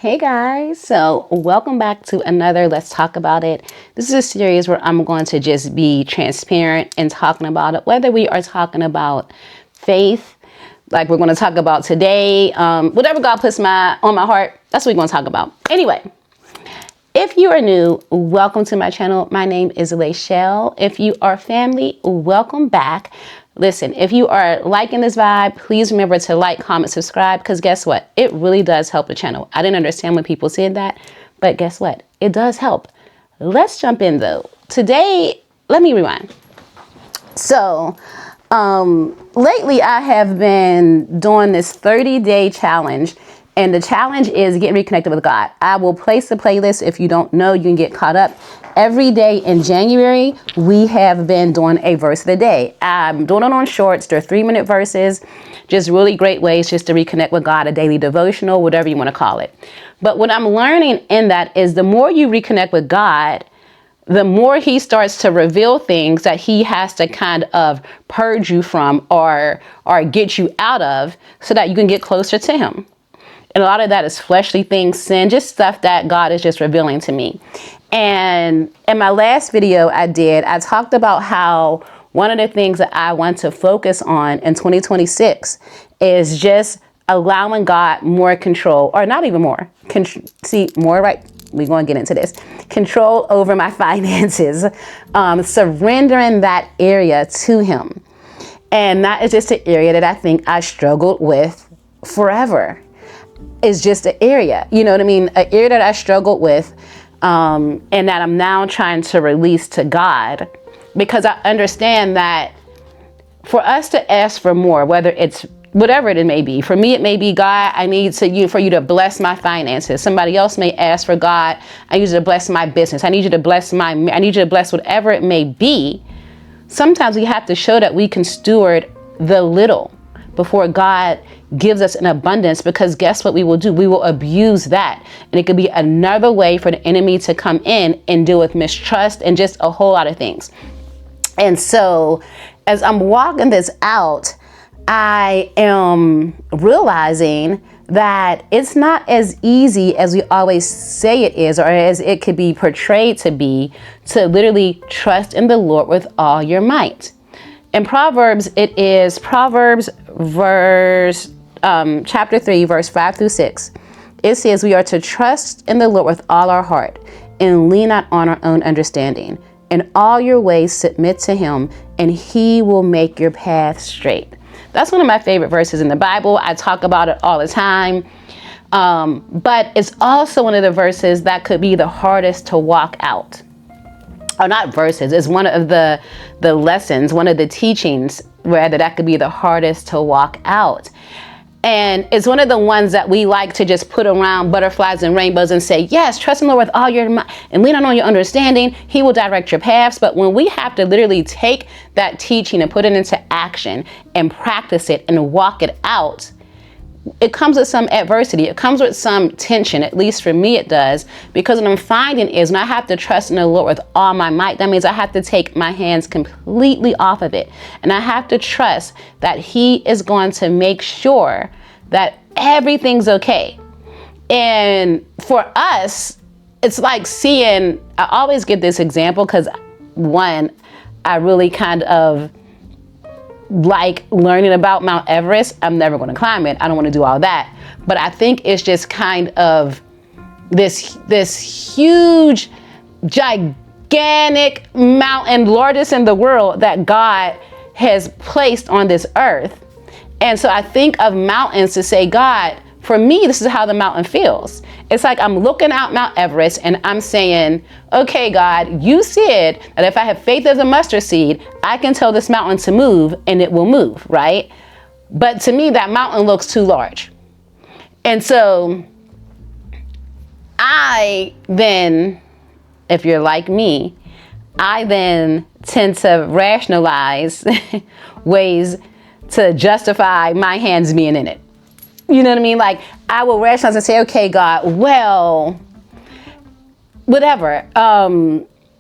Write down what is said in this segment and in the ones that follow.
Hey guys, so welcome back to another Let's Talk About It. This is a series where I'm going to just be transparent and talking about it, whether we are talking about faith, like we're going to talk about today, whatever God puts on my heart, that's what we're going to talk about. Anyway, if you are new, welcome to my channel. My name is Lachelle. If you are family, welcome back. Listen, if you are liking this vibe, please remember to like, comment, subscribe, because guess what? It really does help the channel. I didn't understand when people said that, but guess what? It does help. Let's jump in though. Today, let me rewind. So, lately I have been doing this 30-day challenge, and the challenge is getting reconnected with God. I will place the playlist. If you don't know, you can get caught up. Every day in January, we have been doing a verse of the day. I'm doing it on shorts. They're 3-minute verses, just really great ways just to reconnect with God, a daily devotional, whatever you want to call it. But what I'm learning in that is the more you reconnect with God, the more he starts to reveal things that he has to kind of purge you from or get you out of so that you can get closer to him. And a lot of that is fleshly things, sin, just stuff that God is just revealing to me. And in my last video I talked about how one of the things that I want to focus on in 2026 is just allowing God more control, or not even more, more, right? We're going to get into this. Control over my finances, surrendering that area to him. And that is just an area that I think I struggled with forever. It's just an area, you know what I mean? An area that I struggled with, and that I'm now trying to release to God, because I understand that for us to ask for more, whether it's whatever it may be, for me, it may be, God, I need for you to bless my finances. Somebody else may ask for, God, I need you to bless my business. I need you to bless I need you to bless whatever it may be. Sometimes we have to show that we can steward the little before God gives us an abundance, because guess what we will do? We will abuse that. And it could be another way for the enemy to come in and deal with mistrust and just a whole lot of things. And so as I'm walking this out, I am realizing that it's not as easy as we always say it is, or as it could be portrayed to be, to literally trust in the Lord with all your might. In Proverbs, it is Proverbs chapter 3, verse 5 through 6. It says, we are to trust in the Lord with all our heart and lean not on our own understanding. In all your ways submit to him, and he will make your path straight. That's one of my favorite verses in the Bible. I talk about it all the time. But it's also one of the verses that could be the hardest to walk out. Or not verses, it's one of the lessons, one of the teachings, rather, that could be the hardest to walk out. And it's one of the ones that we like to just put around butterflies and rainbows and say, yes, trust in the Lord with all your might and lean on your understanding. He will direct your paths. But when we have to literally take that teaching and put it into action and practice it and walk it out, it comes with some adversity. It comes with some tension. At least for me, it does. Because what I'm finding is when I have to trust in the Lord with all my might, that means I have to take my hands completely off of it. And I have to trust that he is going to make sure that everything's okay. And for us, it's like seeing, I always give this example because one, I really kind of like learning about Mount Everest. I'm never going to climb it. I don't want to do all that. But I think it's just kind of this huge, gigantic mountain, largest in the world, that God has placed on this earth. And so I think of mountains to say, God, for me, this is how the mountain feels. It's like I'm looking out Mount Everest and I'm saying, okay, God, you said that if I have faith as a mustard seed, I can tell this mountain to move and it will move, right? But to me, that mountain looks too large. And so I then, if you're like me, I then tend to rationalize ways to justify my hands being in it. You know what I mean? Like, I will rationalize and say, okay, God, well, whatever.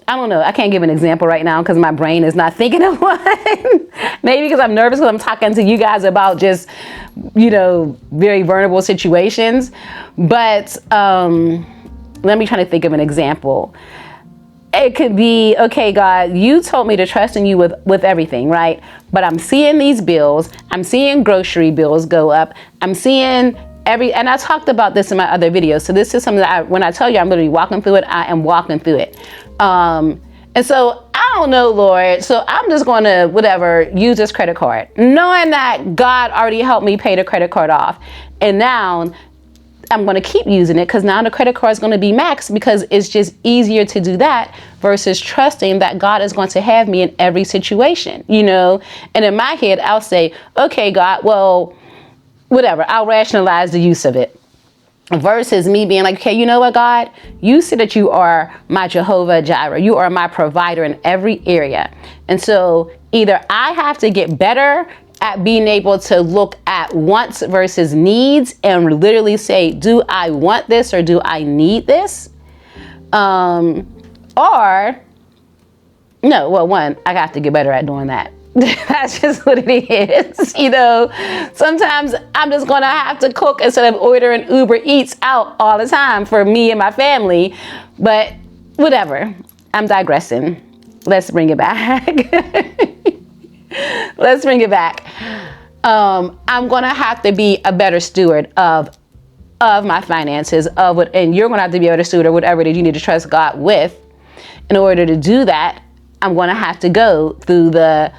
I don't know. I can't give an example right now because my brain is not thinking of one. Maybe because I'm nervous because I'm talking to you guys about just, very vulnerable situations. But let me try to think of an example. It could be, okay, God, you told me to trust in you with everything, right? But I'm seeing these bills. I'm seeing grocery bills go up. I'm seeing and I talked about this in my other videos. So this is something that when I tell you I'm literally walking through it, I am walking through it. And so I don't know, Lord. So I'm just going to, use this credit card, knowing that God already helped me pay the credit card off. And now I'm going to keep using it because now the credit card is going to be maxed because it's just easier to do that versus trusting that God is going to have me in every situation, And in my head, I'll say, okay, God, well, I'll rationalize the use of it. Versus me being like, okay, you know what, God? You said that you are my Jehovah Jireh. You are my provider in every area. And so either I have to get better at being able to look at wants versus needs and literally say, do I want this or do I need this? I have to get better at doing that. That's just what it is. Sometimes I'm just going to have to cook instead of ordering Uber Eats out all the time for me and my family. But whatever. I'm digressing. Let's bring it back. Let's bring it back. I'm going to have to be a better steward of my finances, and you're going to have to be able to steward whatever it is you need to trust God with. In order to do that, I'm going to have to go through the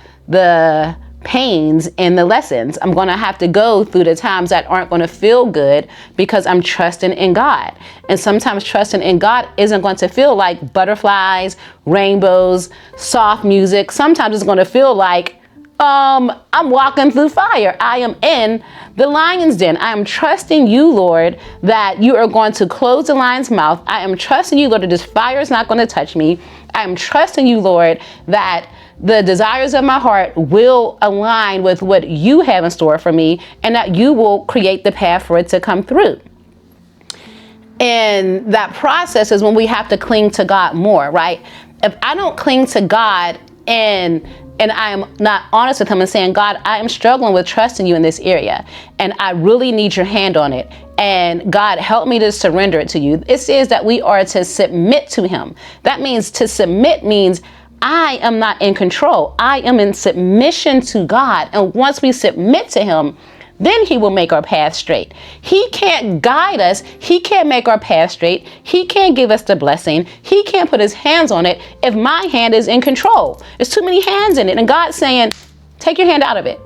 pains and the lessons. I'm going to have to go through the times that aren't going to feel good because I'm trusting in God. And sometimes trusting in God isn't going to feel like butterflies, rainbows, soft music. Sometimes it's going to feel like I'm walking through fire. I am in the lion's den. I am trusting you, Lord, that you are going to close the lion's mouth. I am trusting you, Lord, that this fire is not going to touch me. I am trusting you, Lord, that the desires of my heart will align with what you have in store for me and that you will create the path for it to come through. And that process is when we have to cling to God more, right? If I don't cling to God and I am not honest with him and saying, God, I am struggling with trusting you in this area and I really need your hand on it. And God, help me to surrender it to you. It says that we are to submit to him. That means to submit means I am not in control. I am in submission to God. And once we submit to him, then he will make our path straight. He can't guide us. He can't make our path straight. He can't give us the blessing. He can't put his hands on it if my hand is in control. There's too many hands in it. And God's saying, take your hand out of it.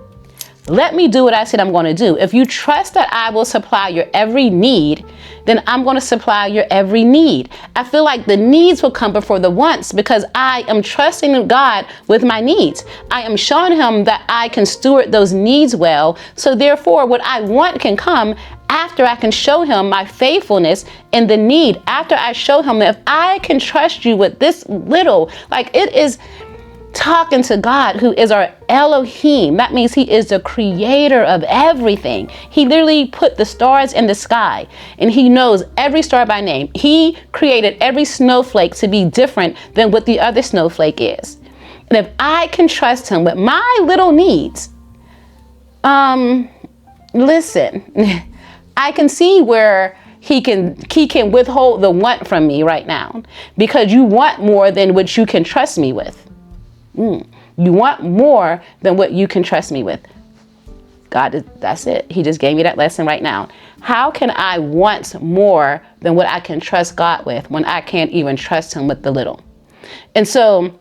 Let me do what I said I'm going to do. If you trust that I will supply your every need, then I'm going to supply your every need. I feel like the needs will come before the wants because I am trusting God with my needs. I am showing him that I can steward those needs well. So therefore, what I want can come after I can show him my faithfulness in the need. After I show him that if I can trust you with this little, like it is talking to God, who is our Elohim. That means he is the creator of everything. He literally put the stars in the sky and he knows every star by name. He created every snowflake to be different than what the other snowflake is. And if I can trust him with my little needs, listen, I can see where he can withhold the want from me right now because you want more than what you can trust me with. You want more than what you can trust me with. God, that's it. He just gave me that lesson right now. How can I want more than what I can trust God with when I can't even trust him with the little? And so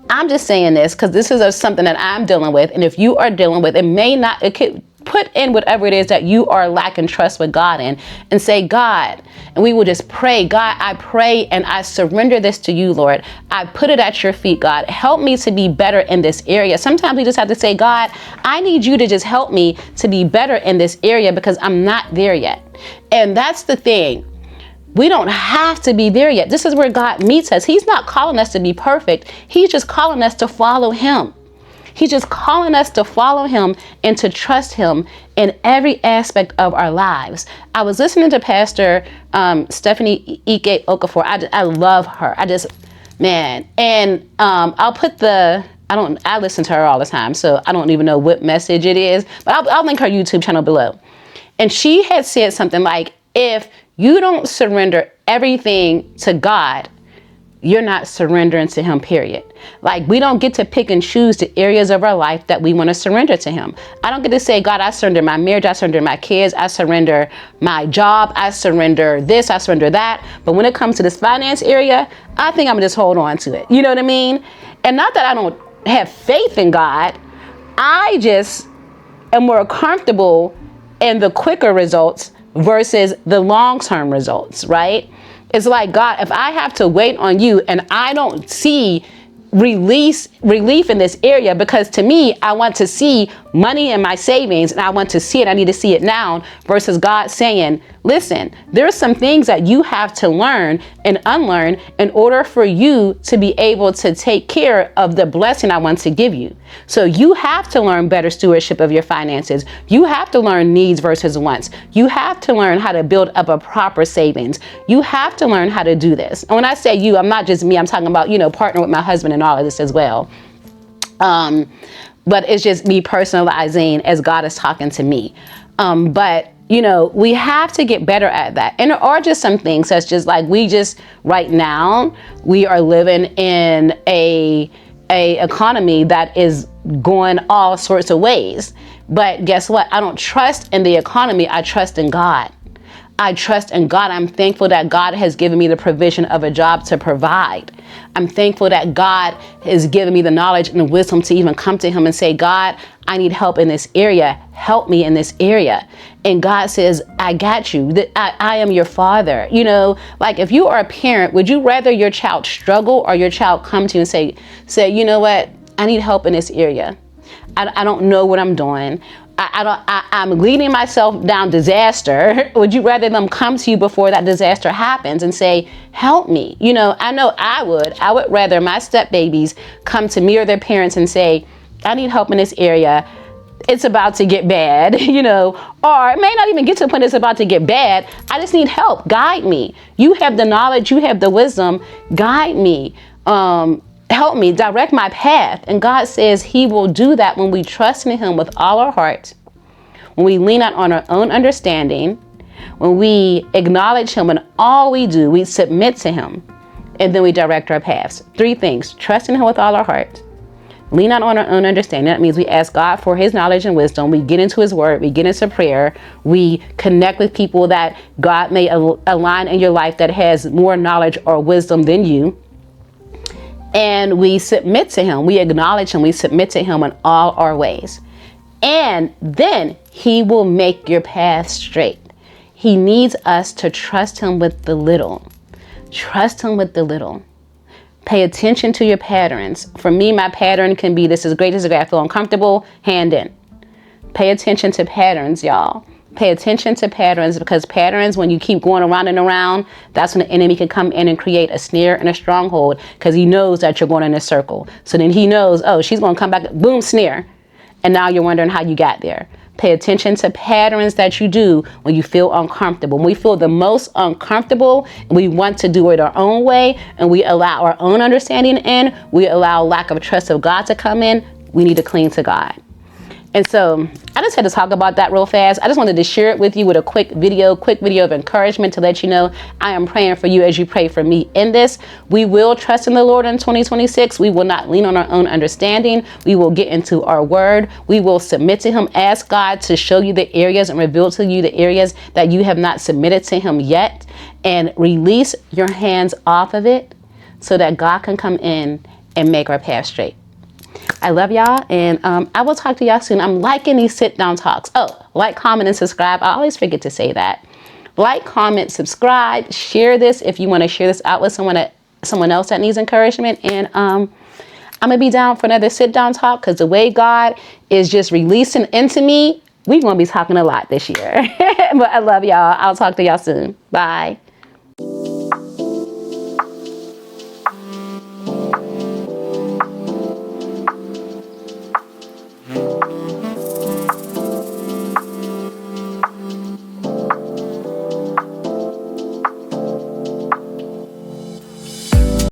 I'm just saying this because this is something that I'm dealing with. And if you are dealing with, it could put in whatever it is that you are lacking trust with God in and say, God, and we will just pray, God, I pray and I surrender this to you, Lord. I put it at your feet, God. Help me to be better in this area. Sometimes we just have to say, God, I need you to just help me to be better in this area because I'm not there yet. And that's the thing. We don't have to be there yet. This is where God meets us. He's not calling us to be perfect. He's just calling us to follow him. He's just calling us to follow him and to trust him in every aspect of our lives. I was listening to Pastor Stephanie Ike Okafor. I love her. man. And I listen to her all the time, so I don't even know what message it is, but I'll link her YouTube channel below. And she had said something like, if you don't surrender everything to God, you're not surrendering to him, period. Like, we don't get to pick and choose the areas of our life that we want to surrender to him. I don't get to say, God, I surrender my marriage, I surrender my kids, I surrender my job, I surrender this, I surrender that. But when it comes to this finance area, I think I'm gonna just hold on to it. You know what I mean? And not that I don't have faith in God, I just am more comfortable in the quicker results versus the long-term results, right? It's like, God, if I have to wait on you and I don't see relief in this area, because to me, I want to see money in my savings and I want to see it. I need to see it now, versus God saying, listen, there are some things that you have to learn and unlearn in order for you to be able to take care of the blessing I want to give you. So you have to learn better stewardship of your finances. You have to learn needs versus wants. You have to learn how to build up a proper savings. You have to learn how to do this. And when I say you, I'm not just me, I'm talking about, partner with my husband and all of this as well. But it's just me personalizing as God is talking to me. But we have to get better at that. And there are just some things that's just like, right now, we are living in a economy that is going all sorts of ways. But guess what? I don't trust in the economy. I trust in God. I trust in God. I'm thankful that God has given me the provision of a job to provide. I'm thankful that God has given me the knowledge and the wisdom to even come to him and say, God, I need help in this area. Help me in this area. And God says, I got you. I am your father. Like, if you are a parent, would you rather your child struggle or your child come to you and say, you know what? I need help in this area. I don't know what I'm doing. I'm leading myself down disaster. Would you rather them come to you before that disaster happens and say, help me? I know I would rather my step babies come to me or their parents and say, I need help in this area. It's about to get bad, or it may not even get to the point it's about to get bad. I just need help. Guide me. You have the knowledge. You have the wisdom. Guide me. Help me, direct my path. And God says he will do that when we trust in him with all our heart, when we lean out on our own understanding, when we acknowledge him in all we do, we submit to him, and then we direct our paths. 3 things: trust in him with all our heart, lean out on our own understanding. That means we ask God for his knowledge and wisdom. We get into his word. We get into prayer. We connect with people that God may align in your life that has more knowledge or wisdom than you. And we submit to him. We acknowledge him. We submit to him in all our ways. And then he will make your path straight. He needs us to trust him with the little. Trust him with the little. Pay attention to your patterns. For me, my pattern can be, this is great, this is great. I feel uncomfortable, hand in. Pay attention to patterns, y'all. Pay attention to patterns, because patterns, when you keep going around and around, that's when the enemy can come in and create a snare and a stronghold, because he knows that you're going in a circle. So then he knows, oh, she's going to come back, boom, snare. And now you're wondering how you got there. Pay attention to patterns that you do when you feel uncomfortable. When we feel the most uncomfortable, we want to do it our own way, and we allow our own understanding in, we allow lack of trust of God to come in, we need to cling to God. And so I just had to talk about that real fast. I just wanted to share it with you with a quick video of encouragement to let you know I am praying for you as you pray for me in this. We will trust in the Lord in 2026. We will not lean on our own understanding. We will get into our word. We will submit to him. Ask God to show you the areas and reveal to you the areas that you have not submitted to him yet, and release your hands off of it so that God can come in and make our path straight. I love y'all, and I will talk to y'all soon. I'm liking these sit-down talks. Oh, like, comment, and subscribe. I always forget to say that. Like, comment, subscribe, share this if you want to share this out with someone else that needs encouragement. And I'm going to be down for another sit-down talk, because the way God is just releasing into me, we're going to be talking a lot this year. But I love y'all. I'll talk to y'all soon. Bye.